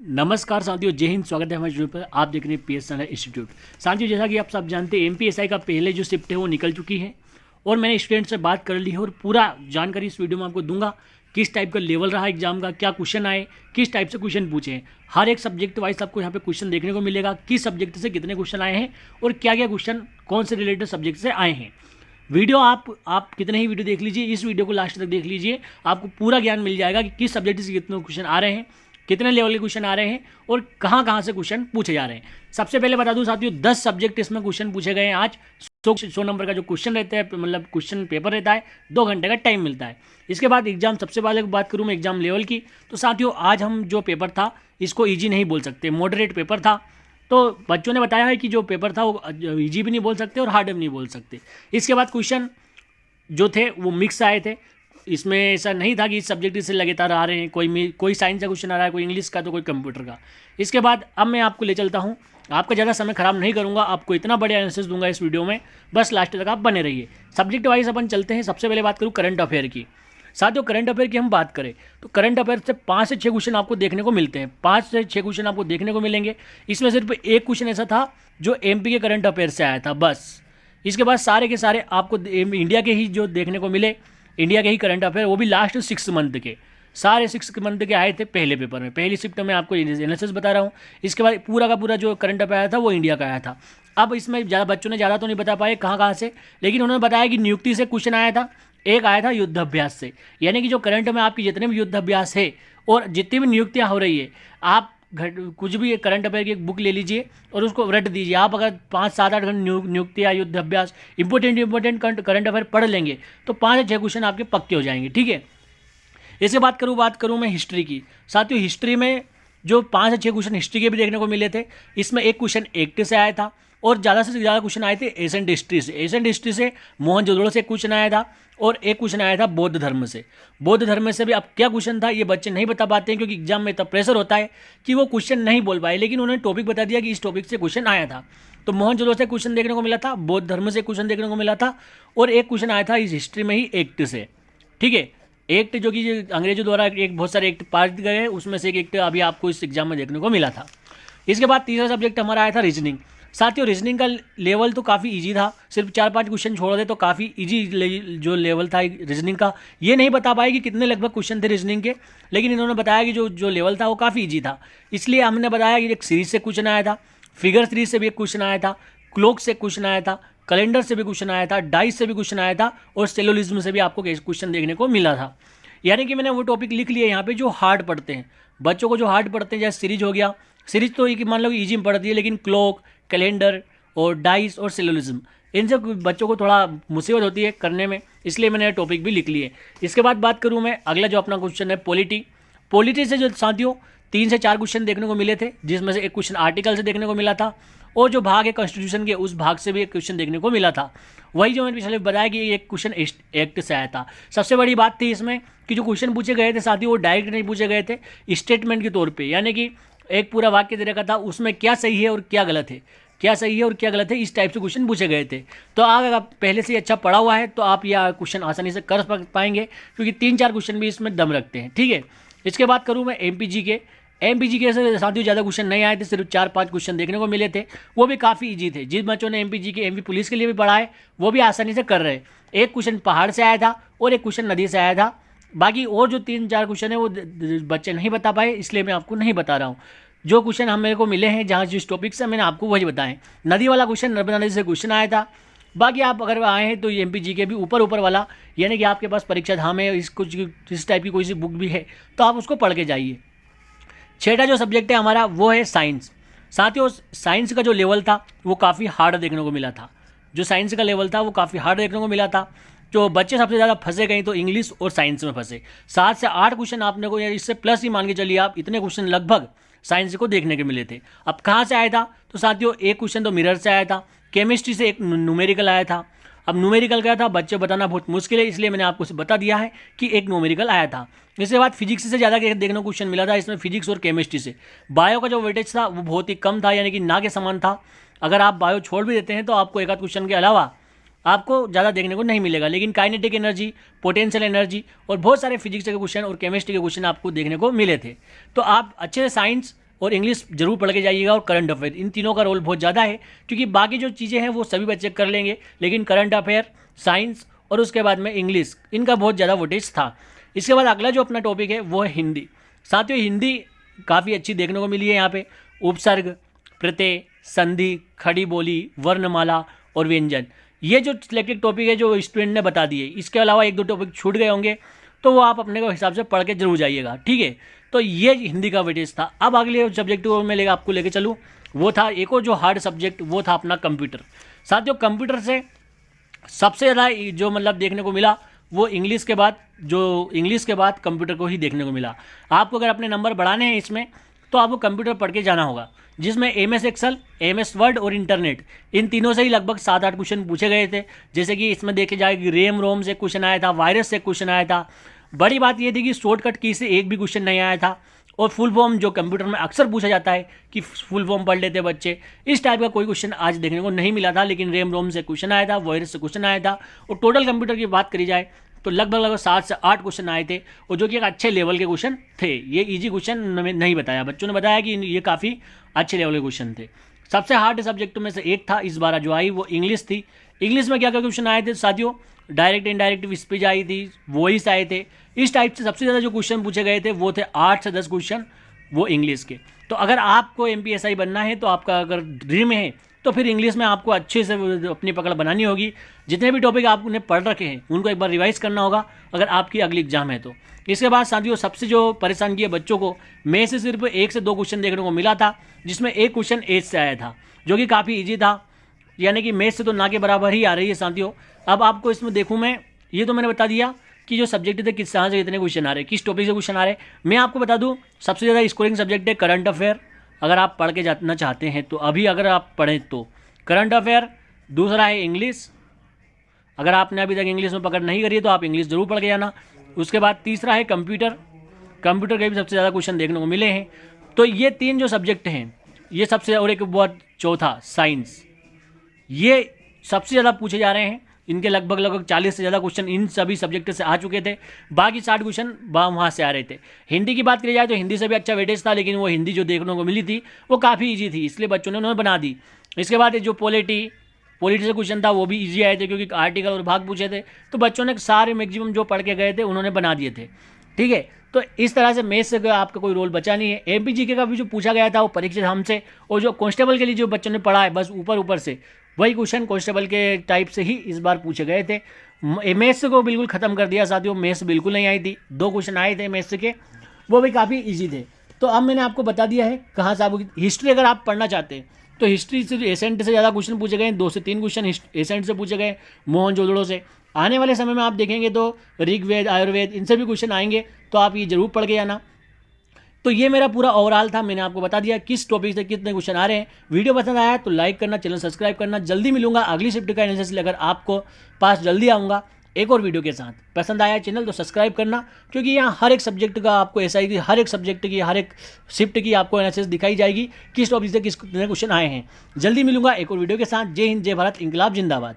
नमस्कार साथियों, जय हिंद। स्वागत है हमारे चैनल पर। आप देख रहे हैं पीएस इंस्टीट्यूट। साथियों, जैसा कि आप सब जानते हैं, एमपीएसआई का पहले जो शिफ्ट है वो निकल चुकी है और मैंने स्टूडेंट से बात कर ली है और पूरा जानकारी इस वीडियो में आपको दूंगा। किस टाइप का लेवल रहा एग्जाम का, क्या क्वेश्चन आए, किस टाइप से क्वेश्चन पूछे हैं। हर एक सब्जेक्ट वाइज आपको यहाँ पे क्वेश्चन देखने को मिलेगा, किस सब्जेक्ट से कितने क्वेश्चन आए हैं और क्या क्या क्वेश्चन कौन से रिलेटेड सब्जेक्ट से आए हैं। वीडियो आप कितने ही वीडियो देख लीजिए, इस वीडियो को लास्ट तक देख लीजिए, आपको पूरा ज्ञान मिल जाएगा कि किस सब्जेक्ट से कितने क्वेश्चन आ रहे हैं, कितने लेवल के क्वेश्चन आ रहे हैं और कहाँ कहाँ से क्वेश्चन पूछे जा रहे हैं। सबसे पहले बता दूं साथियों, 10 सब्जेक्ट इसमें क्वेश्चन पूछे गए हैं। आज 100 नंबर का जो क्वेश्चन रहता है, मतलब क्वेश्चन पेपर रहता है, 2 घंटे का टाइम मिलता है। इसके बाद एग्जाम, सबसे पहले बात करूँ मैं एग्जाम लेवल की, तो साथियों आज हम जो पेपर था इसको ईजी नहीं बोल सकते, मॉडरेट पेपर था। तो बच्चों ने बताया है कि जो पेपर था वो ईजी भी नहीं बोल सकते और हार्ड भी नहीं बोल सकते। इसके बाद क्वेश्चन जो थे वो मिक्स आए थे। इसमें ऐसा नहीं था कि इस सब्जेक्ट से लगातार आ रहे हैं, कोई साइंस का क्वेश्चन आ रहा है, कोई इंग्लिश का, तो कोई कंप्यूटर का। इसके बाद अब मैं आपको ले चलता हूँ, आपका ज़्यादा समय खराब नहीं करूँगा, आपको इतना बड़े आंसर्स दूंगा इस वीडियो में, बस लास्ट तक आप बने रहिए। सब्जेक्ट वाइज अपन चलते हैं। सबसे पहले बात करूँ करंट अफेयर की। साथियों करंट अफेयर की हम बात करें तो करंट अफेयर से 5 से 6 क्वेश्चन आपको देखने को मिलते हैं। 5 से 6 क्वेश्चन आपको देखने को मिलेंगे। इसमें सिर्फ एक क्वेश्चन ऐसा था जो एमपी के करंट अफेयर से आया था, बस। इसके बाद सारे के सारे आपको इंडिया के ही जो देखने को मिले, इंडिया के ही करंट अफेयर, वो भी लास्ट 6 मंथ के, सारे 6 मंथ के आए थे पहले पेपर में। पहली शिफ्ट में आपको एनालिसिस बता रहा हूँ। इसके बाद पूरा का पूरा जो करंट अफेयर आया था वो इंडिया का आया था। अब इसमें बच्चों ने ज़्यादा तो नहीं बता पाए कहाँ कहाँ से, लेकिन उन्होंने बताया कि नियुक्ति से क्वेश्चन आया था, एक आया था युद्ध अभ्यास से। यानी कि जो करंट में आपकी जितने भी युद्ध अभ्यास है और जितनी भी नियुक्तियाँ हो रही है, आप कुछ भी करंट अफेयर की एक बुक ले लीजिए और उसको रट दीजिए। आप अगर 5, 7, 8 घंटे नियुक्तियाँ, युद्ध अभ्यास, इंपॉर्टेंट करंट अफेयर पढ़ लेंगे तो 5 से 6 क्वेश्चन आपके पक्के हो जाएंगे, ठीक है। इसके बात करूँ मैं हिस्ट्री की। साथियों हिस्ट्री में जो 5 से 6 क्वेश्चन हिस्ट्री के भी देखने को मिले थे, इसमें एक क्वेश्चन एक्ट से आया था और ज़्यादा से ज़्यादा क्वेश्चन आए थे एशियन हिस्ट्री से। एशियन हिस्ट्री से मोहनजोदड़ो से क्वेश्चन आया था और एक क्वेश्चन आया था बौद्ध धर्म से। बौद्ध धर्म से भी अब क्या क्वेश्चन था ये बच्चे नहीं बता पाते हैं, क्योंकि एग्जाम में इतना प्रेशर होता है कि वो क्वेश्चन नहीं बोल पाए, लेकिन उन्होंने टॉपिक बता दिया कि इस टॉपिक से क्वेश्चन आया था। तो मोहनजोदड़ो से क्वेश्चन देखने को मिला था, बौद्ध धर्म से क्वेश्चन देखने को मिला था और एक क्वेश्चन आया था इस हिस्ट्री में ही एक्ट से, ठीक है। एक्ट जो कि अंग्रेजों द्वारा एक बहुत सारे एक्ट पास गए हैं, उसमें से एक एक्ट अभी आपको इस एग्जाम में देखने को मिला था। इसके बाद तीसरा सब्जेक्ट हमारा आया था रीजनिंग। साथियों रीजनिंग का लेवल तो काफ़ी इजी था, सिर्फ 4-5 क्वेश्चन छोड़ दे तो काफ़ी इजी जो लेवल था रीजनिंग का। ये नहीं बता पाए कि कितने लगभग क्वेश्चन थे रीजनिंग के, लेकिन इन्होंने बताया कि जो लेवल था वो काफ़ी इजी था। इसलिए हमने बताया कि एक सीरीज से क्वेश्चन आया था, फिगर सीरीज से भी एक क्वेश्चन आया था, क्लॉक से क्वेश्चन आया था, कैलेंडर से भी क्वेश्चन आया था, डाइस से भी क्वेश्चन आया था और सेलोलिज्म से भी आपको क्वेश्चन देखने को मिला था। यानी कि मैंने वो टॉपिक लिख लिए यहाँ पे जो हार्ड पढ़ते हैं, बच्चों को जो हार्ड पढ़ते हैं, जैसे सीरीज हो गया। सीरीज तो एक मान लो इजी में पढ़ती है, लेकिन क्लॉक, कैलेंडर और डाइस और सेलोलिज्म, इनसे बच्चों को थोड़ा मुसीबत होती है करने में, इसलिए मैंने टॉपिक भी लिख लिए। इसके बाद बात करूँ मैं, अगला जो अपना क्वेश्चन है पॉलिटी से जो साथियों 3 से 4 क्वेश्चन देखने को मिले थे, जिसमें से एक क्वेश्चन आर्टिकल से देखने को मिला था और जो भाग है कॉन्स्टिट्यूशन के उस भाग से भी एक क्वेश्चन देखने को मिला था। वही जो मैंने पिछले बताया कि एक क्वेश्चन एक्ट से आया था। सबसे बड़ी बात थी इसमें कि जो क्वेश्चन पूछे गए थे साथियों वो डायरेक्ट नहीं पूछे गए थे, स्टेटमेंट के तौर पे, यानी कि एक पूरा वाक्य दे रखा था, उसमें क्या सही है और क्या गलत है, क्या सही है और क्या गलत है, इस टाइप से क्वेश्चन पूछे गए थे। तो अगर आप पहले से अच्छा पढ़ा हुआ है तो आप यह क्वेश्चन आसानी से कर पाएंगे, क्योंकि 3-4 क्वेश्चन भी इसमें दम रखते हैं, ठीक है। इसके बाद करूँ मैं एमपीजी के से साथियों ज़्यादा क्वेश्चन नहीं आए थे, सिर्फ 4-5 क्वेश्चन देखने को मिले थे, वो भी काफ़ी इजी थे। जिस बच्चों ने एमपी पुलिस के लिए भी पढ़ा है वो भी आसानी से कर रहे हैं। एक क्वेश्चन पहाड़ से आया था और एक क्वेश्चन नदी से आया था, बाकी और जो 3-4 क्वेश्चन है वो बच्चे नहीं बता पाए, इसलिए मैं आपको नहीं बता रहा हूँ। जो क्वेश्चन हम मेरे को मिले हैं जहाँ जिस टॉपिक से, मैंने आपको वही बताएं। नदी वाला क्वेश्चन नर्मदा नदी से क्वेश्चन आया था। बाकी आप अगर आए हैं तो एमपीजी के भी ऊपर वाला, यानी कि आपके पास परीक्षा धाम है, इस टाइप की कोई सी बुक भी है तो आप उसको पढ़ के जाइए। 6ठा जो सब्जेक्ट है हमारा वो है साइंस। साथियों साइंस का जो लेवल था वो काफ़ी हार्ड देखने को मिला था। जो साइंस का लेवल था वो काफ़ी हार्ड देखने को मिला था। जो बच्चे सबसे ज़्यादा फंसे गए तो इंग्लिश और साइंस में फंसे। 7 से 8 क्वेश्चन आपने को, या इससे प्लस ही मान के चलिए आप, इतने क्वेश्चन लगभग साइंस को देखने के मिले थे। अब कहाँ से आया था तो साथियों एक क्वेश्चन तो मिरर से आया था, केमिस्ट्री से एक न्यूमेरिकल आया था। अब न्यूमेरिकल क्या था बच्चे बताना बहुत मुश्किल है, इसलिए मैंने आपको बता दिया है कि एक न्यूमेरिकल आया था। इसके बाद फिजिक्स से ज़्यादा देखने को क्वेश्चन मिला था, इसमें फिजिक्स और केमिस्ट्री से। बायो का जो वेटेज था वो बहुत ही कम था, यानी कि ना के समान था। अगर आप बायो छोड़ भी देते हैं तो आपको एक आध क्वेश्चन के अलावा आपको ज़्यादा देखने को नहीं मिलेगा, लेकिन काइनेटिक एनर्जी, पोटेंशियल एनर्जी और बहुत सारे फिजिक्स के क्वेश्चन और केमिस्ट्री के क्वेश्चन आपको देखने को मिले थे। तो आप अच्छे से साइंस और इंग्लिश जरूर पढ़ के जाइएगा, और करंट अफेयर, इन तीनों का रोल बहुत ज़्यादा है, क्योंकि बाकी जो चीज़ें हैं वो सभी बच्चे कर लेंगे, लेकिन करंट अफेयर, साइंस और उसके बाद में इंग्लिश, इनका बहुत ज़्यादा वोटेज था। इसके बाद अगला जो अपना टॉपिक है वो है हिंदी। साथियों हिंदी काफ़ी अच्छी देखने को मिली है यहाँ पे। उपसर्ग, प्रत्यय, संधि, खड़ी बोली, वर्णमाला और व्यंजन, ये जो सिलेक्टेड टॉपिक है जो स्टूडेंट ने बता दिए। इसके अलावा एक दो टॉपिक छूट गए होंगे तो वो आप अपने को हिसाब से पढ़ के जरूर जाइएगा, ठीक है। तो ये हिंदी का वेटेज था। अब अगले सब्जेक्ट को मैं आपको लेके चलूँ, वो था एक और जो हार्ड सब्जेक्ट, वो था अपना कंप्यूटर। साथियों कंप्यूटर से सबसे ज़्यादा जो मतलब देखने को मिला वो इंग्लिश के बाद कंप्यूटर को ही देखने को मिला। आपको अगर अपने नंबर बढ़ाने हैं इसमें तो आपको कंप्यूटर पढ़ के जाना होगा, जिसमें MS एक्सेल, MS वर्ड और इंटरनेट, इन तीनों से ही लगभग 7-8 क्वेश्चन पूछे गए थे। जैसे कि इसमें देखे जाए कि रेम रोम से क्वेश्चन आया था, वायरस से क्वेश्चन आया था। बड़ी बात यह थी कि शॉर्टकट की से एक भी क्वेश्चन नहीं आया था, और फुल फॉर्म जो कंप्यूटर में अक्सर पूछा जाता है कि फुल फॉर्म पढ़ लेते बच्चे, इस टाइप का कोई क्वेश्चन आज देखने को नहीं मिला था। लेकिन रेम रोम से क्वेश्चन आया था, वायरस से क्वेश्चन आया था, और टोटल कंप्यूटर की बात करी जाए तो लगभग 7 से 8 क्वेश्चन आए थे, और जो कि एक अच्छे लेवल के क्वेश्चन थे। ये इजी क्वेश्चन नहीं बताया, बच्चों ने बताया कि ये काफ़ी अच्छे लेवल के क्वेश्चन थे। सबसे हार्ड सब्जेक्ट में से एक था इस बार जो आई वो इंग्लिश थी। इंग्लिश में क्या क्या क्वेश्चन आए थे साथियों? डायरेक्ट इनडायरेक्ट स्पीच आई थी, वॉइस आए थे, इस टाइप से सबसे ज़्यादा जो क्वेश्चन पूछे गए थे वो थे 8 से 10 क्वेश्चन वो इंग्लिश के। तो अगर आपको MPSI बनना है, तो आपका अगर ड्रीम है तो फिर इंग्लिश में आपको अच्छे से अपनी पकड़ बनानी होगी। जितने भी टॉपिक आपने पढ़ रखे हैं उनको एक बार रिवाइज करना होगा अगर आपकी अगली एग्जाम है तो। इसके बाद साथियों सबसे जो परेशान किया बच्चों को, मैं से सिर्फ 1 से 2 क्वेश्चन देखने को मिला था, जिसमें एक क्वेश्चन एज से आया था जो कि काफ़ी ईजी था, यानी कि मैथ से तो ना के बराबर ही आ रही है साथियों। अब आपको इसमें देखूँ मैं, ये तो मैंने बता दिया कि जो सब्जेक्ट थे किस तरह से कितने क्वेश्चन आ रहे हैं, किस टॉपिक से क्वेश्चन आ रहे हैं। मैं आपको बता दूँ सबसे ज़्यादा स्कोरिंग सब्जेक्ट है करंट अफेयर। अगर आप पढ़ के जाना चाहते हैं तो अभी अगर आप पढ़ें तो करंट अफेयर, दूसरा है इंग्लिश। अगर आपने अभी तक इंग्लिश में पकड़ नहीं करी है तो आप इंग्लिश जरूर पढ़ के जाना। उसके बाद तीसरा है कंप्यूटर, कंप्यूटर के भी सबसे ज़्यादा क्वेश्चन देखने को मिले हैं। तो ये 3 जो सब्जेक्ट हैं ये सबसे, और एक बहुत चौथा साइंस, ये सबसे ज़्यादा पूछे जा रहे हैं। इनके लगभग 40 से ज़्यादा क्वेश्चन इन सभी सब्जेक्ट से आ चुके थे, बाकी 60 क्वेश्चन वहाँ से आ रहे थे। हिंदी की बात करी जाए तो हिंदी से भी अच्छा वेटेज था, लेकिन वो हिंदी जो देखने को मिली थी वो काफ़ी ईजी थी, इसलिए बच्चों ने उन्होंने बना दी। इसके बाद जो पॉलिटी से क्वेश्चन था वो भी इजी आए थे, क्योंकि आर्टिकल और भाग पूछे थे, तो बच्चों ने सारे मैक्सिमम जो पढ़ के गए थे उन्होंने बना दिए थे, ठीक है। तो इस तरह से मैथ्स से आपका कोई रोल बचा नहीं है। MPGK का भी जो पूछा गया था वो परीक्षित हमसे, और जो कांस्टेबल के लिए जो बच्चों ने पढ़ा है बस ऊपर से वही क्वेश्चन कांस्टेबल के टाइप से ही इस बार पूछे गए थे। मैथ्स को बिल्कुल ख़त्म कर दिया साथियों, मैथ्स बिल्कुल नहीं आई थी। 2 क्वेश्चन आए थे मैथ्स के, वो भी काफ़ी ईजी थे। तो अब मैंने आपको बता दिया है कहाँ से आप हिस्ट्री अगर आप पढ़ना चाहते हैं तो हिस्ट्री से एसेंट से ज़्यादा क्वेश्चन पूछे गए, 2 से 3 क्वेश्चन एसेंट से पूछे गए, मोहनजोदड़ो से। आने वाले समय में आप देखेंगे तो ऋग्वेद, आयुर्वेद, इनसे भी क्वेश्चन आएंगे, तो आप ये जरूर पढ़ के आना। तो ये मेरा पूरा ओवरऑल था, मैंने आपको बता दिया किस टॉपिक से कितने क्वेश्चन आ रहे हैं। वीडियो पसंद आया तो लाइक करना, चैनल सब्सक्राइब करना। जल्दी मिलूंगा अगली शिफ्ट का एनालिसिस लेकर आपको पास, जल्दी आऊँगा एक और वीडियो के साथ। पसंद आया चैनल तो सब्सक्राइब करना, क्योंकि यहाँ हर एक सब्जेक्ट का आपको ऐसा ही कि हर एक सब्जेक्ट की, हर एक शिफ्ट की आपको एनालिसिस दिखाई जाएगी, किस टॉपिक से किस क्वेश्चन आए हैं। जल्दी मिलूंगा एक और वीडियो के साथ। जय हिंद, जय भारत, इंकलाब जिंदाबाद।